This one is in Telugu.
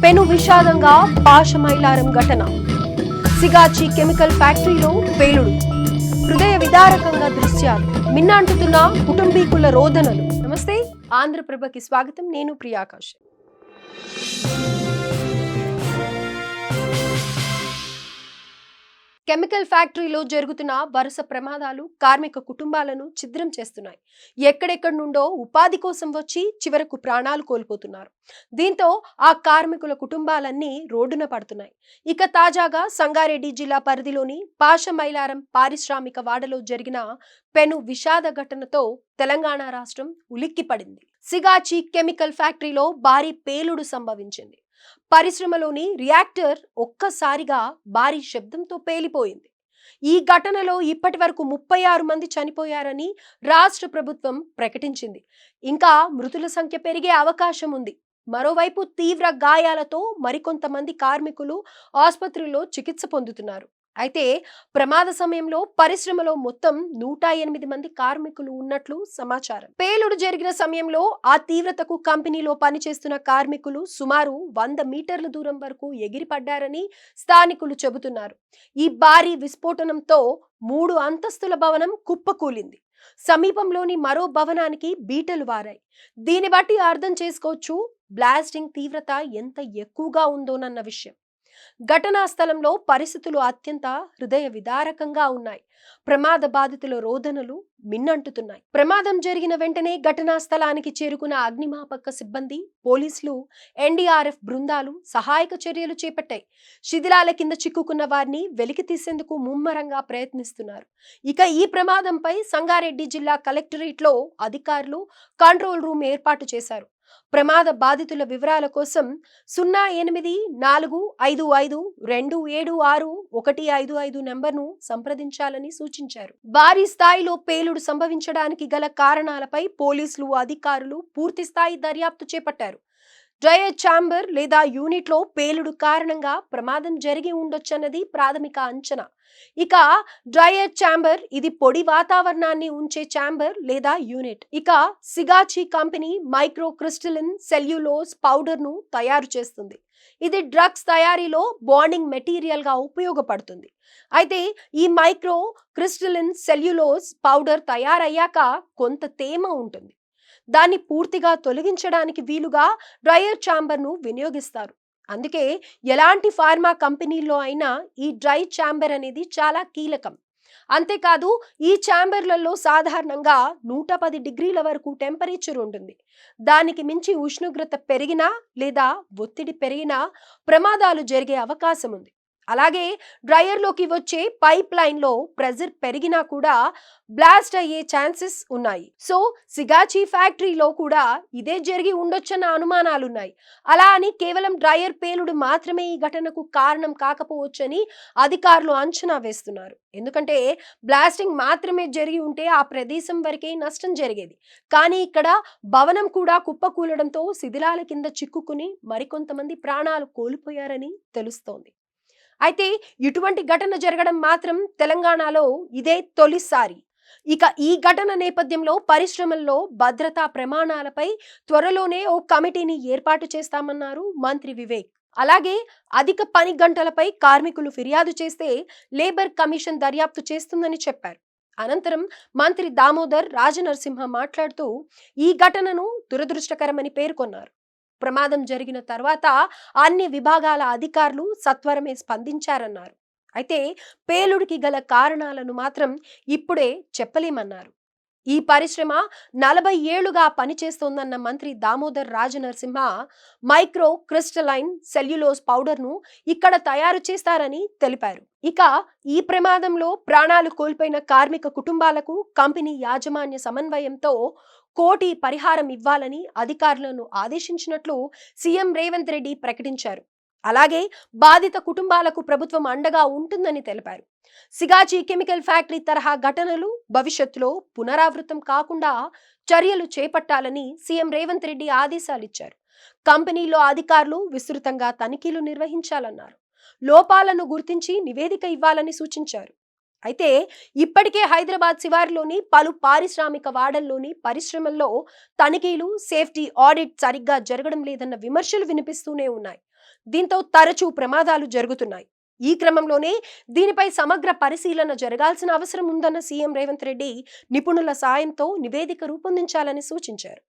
పెను విషాదంగా పాశమైలారం ఘటన. సిగాచి కెమికల్ ఫ్యాక్టరీలో పేలుడు. హృదయ విదారకంగా దృశ్యాలు. మిన్నంటుతున్న కుటుంబీకుల రోదనలు. నమస్తే, ఆంధ్రప్రభకి స్వాగతం. నేను ప్రియాకాష్. కెమికల్ ఫ్యాక్టరీలో జరుగుతున్న వరుస ప్రమాదాలు కార్మిక కుటుంబాలను ఛిద్రం చేస్తున్నాయి. ఎక్కడెక్కడి నుండో ఉపాధి కోసం వచ్చి చివరకు ప్రాణాలు కోల్పోతున్నారు. దీంతో ఆ కార్మికుల కుటుంబాలన్నీ రోడ్డున పడుతున్నాయి. ఇక తాజాగా సంగారెడ్డి జిల్లా పరిధిలోని పాశమైలారం పారిశ్రామిక వాడలో జరిగిన పెను విషాద ఘటనతో తెలంగాణ రాష్ట్రం ఉలిక్కిపడింది. సిగాచి కెమికల్ ఫ్యాక్టరీలో భారీ పేలుడు సంభవించింది. పరిశ్రమలోని రియాక్టర్ ఒక్కసారిగా భారీ శబ్దంతో పేలిపోయింది. ఈ ఘటనలో ఇప్పటి వరకు 36 మంది చనిపోయారని రాష్ట్ర ప్రభుత్వం ప్రకటించింది. ఇంకా మృతుల సంఖ్య పెరిగే అవకాశం ఉంది. మరోవైపు తీవ్ర గాయాలతో మరికొంతమంది కార్మికులు ఆసుపత్రిలో చికిత్స పొందుతున్నారు. అయితే ప్రమాద సమయంలో పరిశ్రమలో మొత్తం 108 మంది కార్మికులు ఉన్నట్లు సమాచారం. పేలుడు జరిగిన సమయంలో ఆ తీవ్రతకు కంపెనీలో పనిచేస్తున్న కార్మికులు సుమారు 100 మీటర్ల దూరం వరకు ఎగిరిపడ్డారని స్థానికులు చెబుతున్నారు. ఈ భారీ విస్ఫోటనంతో 3 అంతస్తుల భవనం కుప్పకూలింది. సమీపంలోని మరో భవనానికి బీటలు వారాయి. దీన్ని బట్టి అర్థం చేసుకోవచ్చు బ్లాస్టింగ్ తీవ్రత ఎంత ఎక్కువగా ఉందోనన్న విషయం. ఘటనా స్థలంలో పరిస్థితులు అత్యంత హృదయ విదారకంగా ఉన్నాయి. ప్రమాద బాధితుల రోదనలు మిన్నంటుతున్నాయి. ప్రమాదం జరిగిన వెంటనే ఘటనా స్థలానికి చేరుకున్న అగ్నిమాపక సిబ్బంది, పోలీసులు, ఎన్డీఆర్ఎఫ్ బృందాలు సహాయక చర్యలు చేపట్టాయి. శిథిలాల కింద చిక్కుకున్న వారిని వెలికి తీసేందుకు ముమ్మరంగా ప్రయత్నిస్తున్నారు. ఇక ఈ ప్రమాదంపై సంగారెడ్డి జిల్లా కలెక్టరేట్లో అధికారులు కంట్రోల్ రూమ్ ఏర్పాటు చేశారు. ప్రమాద బాధితుల వివరాల కోసం 0845527615 నెంబర్ను సంప్రదించాలని సూచించారు. భారీ స్థాయిలో పేలుడు సంభవించడానికి గల కారణాలపై పోలీసులు, అధికారులు పూర్తి స్థాయి దర్యాప్తు చేపట్టారు. డ్రైయర్ ఛాంబర్ లేదా యూనిట్ లో పేలుడు కారణంగా ప్రమాదం జరిగి ఉండొచ్చన్నది ప్రాథమిక అంచనా. ఇక డ్రైయర్ ఛాంబర్ ఇది పొడి వాతావరణాన్ని ఉంచే ఛాంబర్ లేదా యూనిట్. ఇక Sigachi company micro crystalline cellulose powder ను తయారు చేస్తుంది. ఇది డ్రగ్స్ తయారీలో బాండింగ్ మెటీరియల్ గా ఉపయోగపడుతుంది. అయితే ఈ మైక్రో క్రిస్టలిన్ సెల్యులోజ్ పౌడర్ తయారయ్యాక కొంత తేమ ఉంటుంది. దాన్ని పూర్తిగా తొలగించడానికి వీలుగా డ్రైయర్ ఛాంబర్ ను వినియోగిస్తారు. అందుకే ఎలాంటి ఫార్మా కంపెనీల్లో అయినా ఈ డ్రై ఛాంబర్ అనేది చాలా కీలకం. అంతేకాదు ఈ ఛాంబర్లలో సాధారణంగా 110 డిగ్రీల వరకు టెంపరేచర్ ఉంటుంది. దానికి మించి ఉష్ణోగ్రత పెరిగినా లేదా ఒత్తిడి పెరిగినా ప్రమాదాలు జరిగే అవకాశం ఉంది. అలాగే డ్రైయర్లోకి వచ్చే పైప్ లైన్ లో ప్రెజర్ పెరిగినా కూడా బ్లాస్ట్ అయ్యే ఛాన్సెస్ ఉన్నాయి. సో సిగాచి ఫ్యాక్టరీలో కూడా ఇదే జరిగి ఉండొచ్చన్న అనుమానాలున్నాయి. అలా అని కేవలం డ్రైయర్ పేలుడు మాత్రమే ఈ ఘటనకు కారణం కాకపోవచ్చని అధికారులు అంచనా వేస్తున్నారు. ఎందుకంటే బ్లాస్టింగ్ మాత్రమే జరిగి ఉంటే ఆ ప్రదేశం వరకే నష్టం జరిగేది. కానీ ఇక్కడ భవనం కూడా కుప్పకూలడంతో శిథిలాల కింద చిక్కుకుని మరికొంతమంది ప్రాణాలు కోల్పోయారని తెలుస్తోంది. అయితే ఇటువంటి ఘటన జరగడం మాత్రం తెలంగాణలో ఇదే తొలిసారి. ఇక ఈ ఘటన నేపథ్యంలో పరిశ్రమల్లో భద్రతా ప్రమాణాలపై త్వరలోనే ఓ కమిటీని ఏర్పాటు చేస్తామన్నారు మంత్రి వివేక్. అలాగే అధిక పని గంటలపై కార్మికులు ఫిర్యాదు చేస్తే లేబర్ కమిషన్ దర్యాప్తు చేస్తుందని చెప్పారు. అనంతరం మంత్రి దామోదర్ రాజనరసింహ మాట్లాడుతూ ఈ ఘటనను దురదృష్టకరమని పేర్కొన్నారు. ప్రమాదం జరిగిన తర్వాత అన్ని విభాగాల అధికారులు సత్వరమే స్పందించారన్నారు. అయితే పేలుడికి గల కారణాలను మాత్రం ఇప్పుడే చెప్పలేమన్నారు. ఈ పరిశ్రమ 40 ఏళ్లుగా పనిచేస్తోందన్న మంత్రి Damodar Rajanarasimha micro crystalline cellulose powder ను ఇక్కడ తయారు చేస్తారని తెలిపారు. ఇక ఈ ప్రమాదంలో ప్రాణాలు కోల్పోయిన కార్మిక కుటుంబాలకు కంపెనీ యాజమాన్య సమన్వయంతో 1 కోటి పరిహారం ఇవ్వాలని అధికారులను ఆదేశించినట్లు సీఎం రేవంత్ రెడ్డి ప్రకటించారు. అలాగే బాధిత కుటుంబాలకు ప్రభుత్వం అండగా ఉంటుందని తెలిపారు. సిగాచి కెమికల్ ఫ్యాక్టరీ తరహా ఘటనలు భవిష్యత్తులో పునరావృతం కాకుండా చర్యలు చేపట్టాలని సీఎం రేవంత్ రెడ్డి ఆదేశాలిచ్చారు. కంపెనీలో అధికారులు విస్తృతంగా తనిఖీలు నిర్వహించాలన్నారు. లోపాలను గుర్తించి నివేదిక ఇవ్వాలని సూచించారు. అయితే ఇప్పటికే హైదరాబాద్ శివారులోని పలు పారిశ్రామిక వాడల్లోని పరిశ్రమల్లో తనిఖీలు, సేఫ్టీ ఆడిట్ సరిగ్గా జరగడం లేదన్న విమర్శలు వినిపిస్తూనే ఉన్నాయి. దీంతో తరచూ ప్రమాదాలు జరుగుతున్నాయి. ఈ క్రమంలోనే దీనిపై సమగ్ర పరిశీలన జరగాల్సిన అవసరం ఉందన్న సీఎం రేవంత్ రెడ్డి నిపుణుల సాయంతో నివేదిక రూపొందించాలని సూచించారు.